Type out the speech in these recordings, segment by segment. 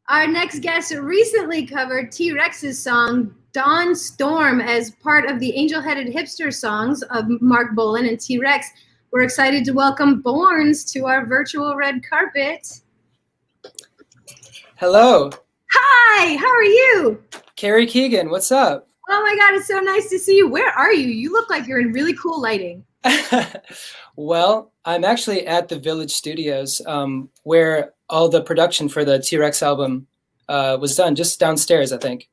Our next guest recently covered T-Rex's song Dawn Storm as part of the Angel-Headed Hipster songs of Mark Bolan and T-Rex. We're excited to welcome BØRNS to our virtual red carpet. Hello. Hi, how are you? Carrie Keegan, what's up? Oh my God, it's so nice to see you. Where are you? You look like you're in really cool lighting. Well, I'm actually at the Village Studios, where all the production for the T-Rex album was done, just downstairs, I think.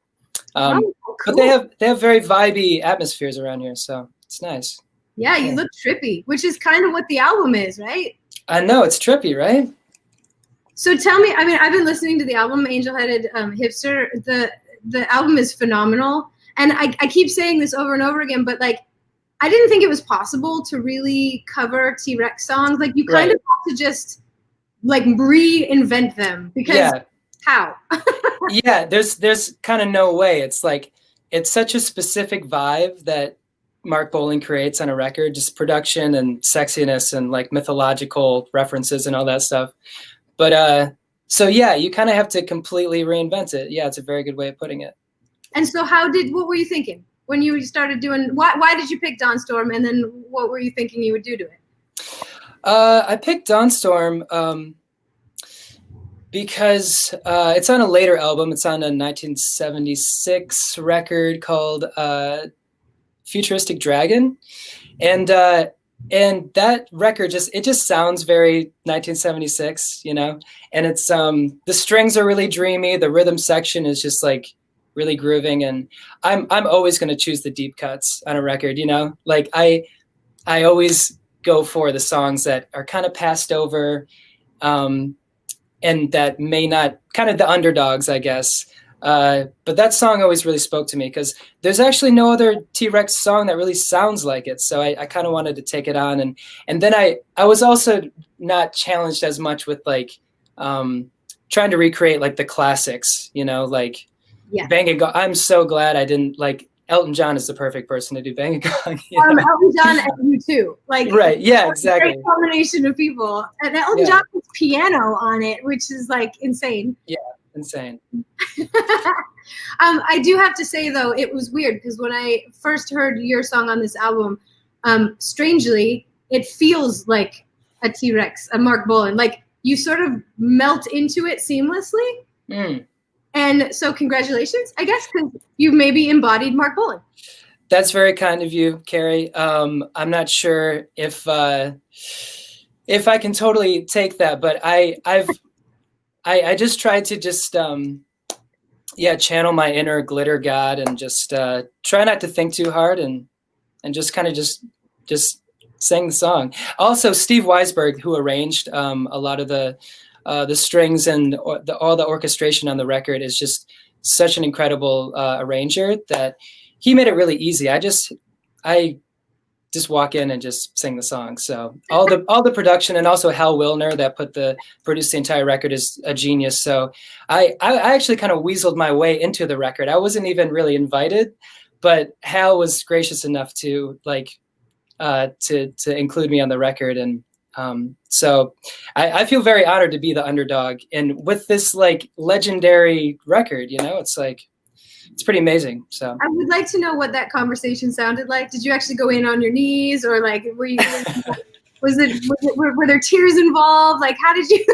Cool. But they have very vibey atmospheres around here, so it's nice. Yeah, you look trippy, which is kind of what the album is, right? I know, it's trippy, right? So tell me, I mean, I've been listening to the album Angel-Headed Hipster. The album is phenomenal. And I keep saying this over and over again, but like, I didn't think it was possible to really cover T-Rex songs. Like, you kind of have to just like reinvent them because how? Yeah, there's kind of no way. It's like, it's such a specific vibe that Mark Bolan creates on a record, just production and sexiness and like mythological references and all that stuff. But so yeah, you kind of have to completely reinvent it. Yeah, it's a very good way of putting it. And so what were you thinking when you started doing, why did you pick Dawn Storm, and then what were you thinking you would do to it? I picked Dawn Storm because it's on a later album. It's on a 1976 record called Futuristic Dragon. And that record just sounds very 1976, you know? And it's the strings are really dreamy. The rhythm section is just like really grooving, and I'm always going to choose the deep cuts on a record, you know? Like I always go for the songs that are kind of passed over, and that may not, kind of the underdogs, I guess. But that song always really spoke to me because there's actually no other T-Rex song that really sounds like it. So I kind of wanted to take it on. And then I was also not challenged as much with like trying to recreate like the classics, you know, like Bang & Gong. I'm so glad I didn't, like, Elton John is the perfect person to do Bang & Gong. Elton John and you too. Like, right, yeah, exactly. A great combination of people. And Elton John has piano on it, which is like insane. Yeah. Insane. I do have to say though, it was weird because when I first heard your song on this album, strangely, it feels like a T-Rex, a Mark Bolan. Like you sort of melt into it seamlessly. Mm. And so congratulations, I guess, because you've maybe embodied Mark Bolan. That's very kind of you, Carrie. I'm not sure if I can totally take that, but I just tried to just channel my inner glitter god and just try not to think too hard and just kind of just sing the song. Also, Steve Weisberg, who arranged a lot of the strings and all the orchestration on the record, is just such an incredible arranger that he made it really easy. I just walk in and just sing the song. So all the production, and also Hal Wilner that produced the entire record, is a genius. So I actually kind of weaseled my way into the record. I wasn't even really invited, but Hal was gracious enough to to include me on the record. And so I feel very honored to be the underdog. And with this like legendary record, you know, it's like, it's pretty amazing. So I would like to know what that conversation sounded like. Did you actually go in on your knees, or like were there tears involved? Like how did you?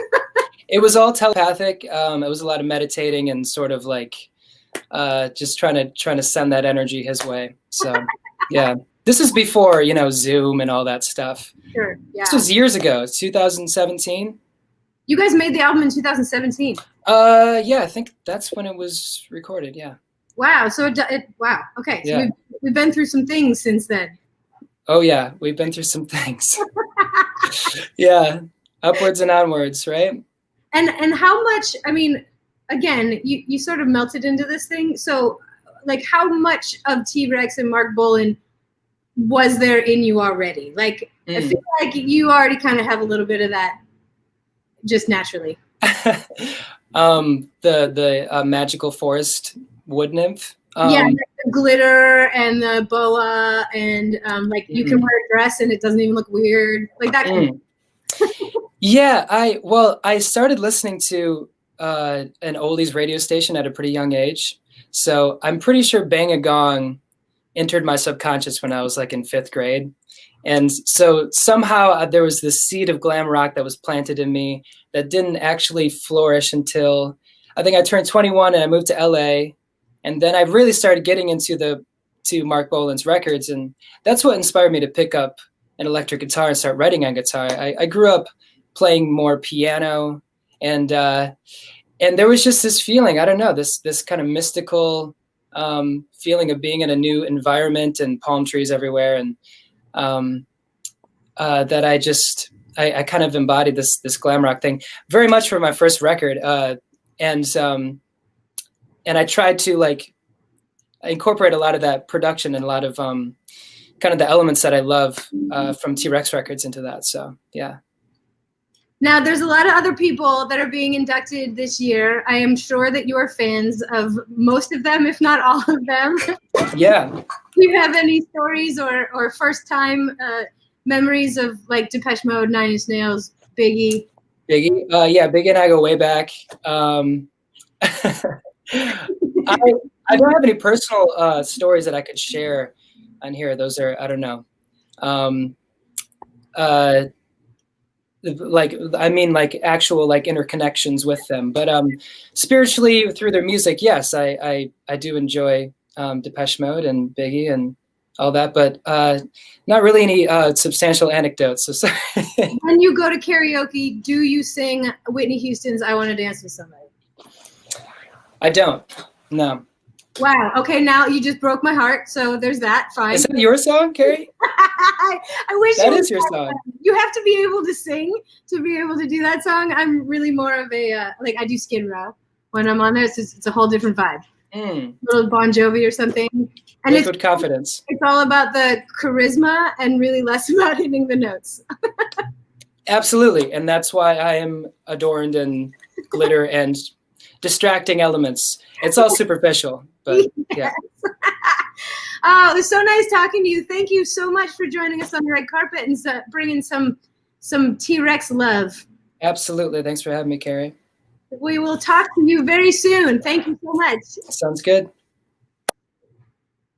It was all telepathic. It was a lot of meditating and sort of like just trying to send that energy his way. So yeah, this is before, you know, Zoom and all that stuff. Sure. Yeah. This was years ago, 2017. You guys made the album in 2017. Yeah, I think that's when it was recorded. Yeah. Wow. So wow. Okay. So we've been through some things since then. Oh yeah, we've been through some things. Yeah, upwards and onwards, right? And how much? I mean, again, you sort of melted into this thing. So, like, how much of T-Rex and Mark Bolan was there in you already? Like, I feel like you already kind of have a little bit of that, just naturally. The magical forest wood nymph. Yeah, like the glitter and the boa, and like you can wear a dress and it doesn't even look weird, like that. Yeah, I started listening to an oldies radio station at a pretty young age. So I'm pretty sure Bang a Gong entered my subconscious when I was like in 5th grade. And so somehow there was this seed of glam rock that was planted in me that didn't actually flourish until I think I turned 21 and I moved to LA. And then I really started getting into Mark Bolan's records. And that's what inspired me to pick up an electric guitar and start writing on guitar. I grew up playing more piano, and there was just this feeling, I don't know, this kind of mystical feeling of being in a new environment and palm trees everywhere. And that I kind of embodied this glam rock thing very much for my first record. And I tried to like incorporate a lot of that production and a lot of kind of the elements that I love from T-Rex records into that. So, yeah. Now, there's a lot of other people that are being inducted this year. I am sure that you are fans of most of them, if not all of them. Yeah. Do you have any stories or first-time memories of like Depeche Mode, Nine Inch Nails, Biggie? Biggie? Yeah, Biggie and I go way back. I don't have any personal stories that I could share on here. Those are, I don't know. Like actual like interconnections with them, but spiritually through their music, yes, I do enjoy Depeche Mode and Biggie and all that, but not really any substantial anecdotes. So sorry. When you go to karaoke, do you sing Whitney Houston's "I Want to Dance with Somebody"? I don't. No. Wow. Okay, now you just broke my heart. So there's that. Fine. Is that your song, Carrie? I wish that is your song. You have to be able to sing to be able to do that song. I'm really more of a like I do Skid Row when I'm on there. It's a whole different vibe. Little Bon Jovi or something. And Liquid confidence. It's all about the charisma and really less about hitting the notes. Absolutely, and that's why I am adorned in glitter and distracting elements. It's all superficial, but yeah. Oh, it was so nice talking to you. Thank you so much for joining us on the red carpet and bringing some T-Rex love. Absolutely. Thanks for having me, Carrie. We will talk to you very soon. Thank you so much. Sounds good.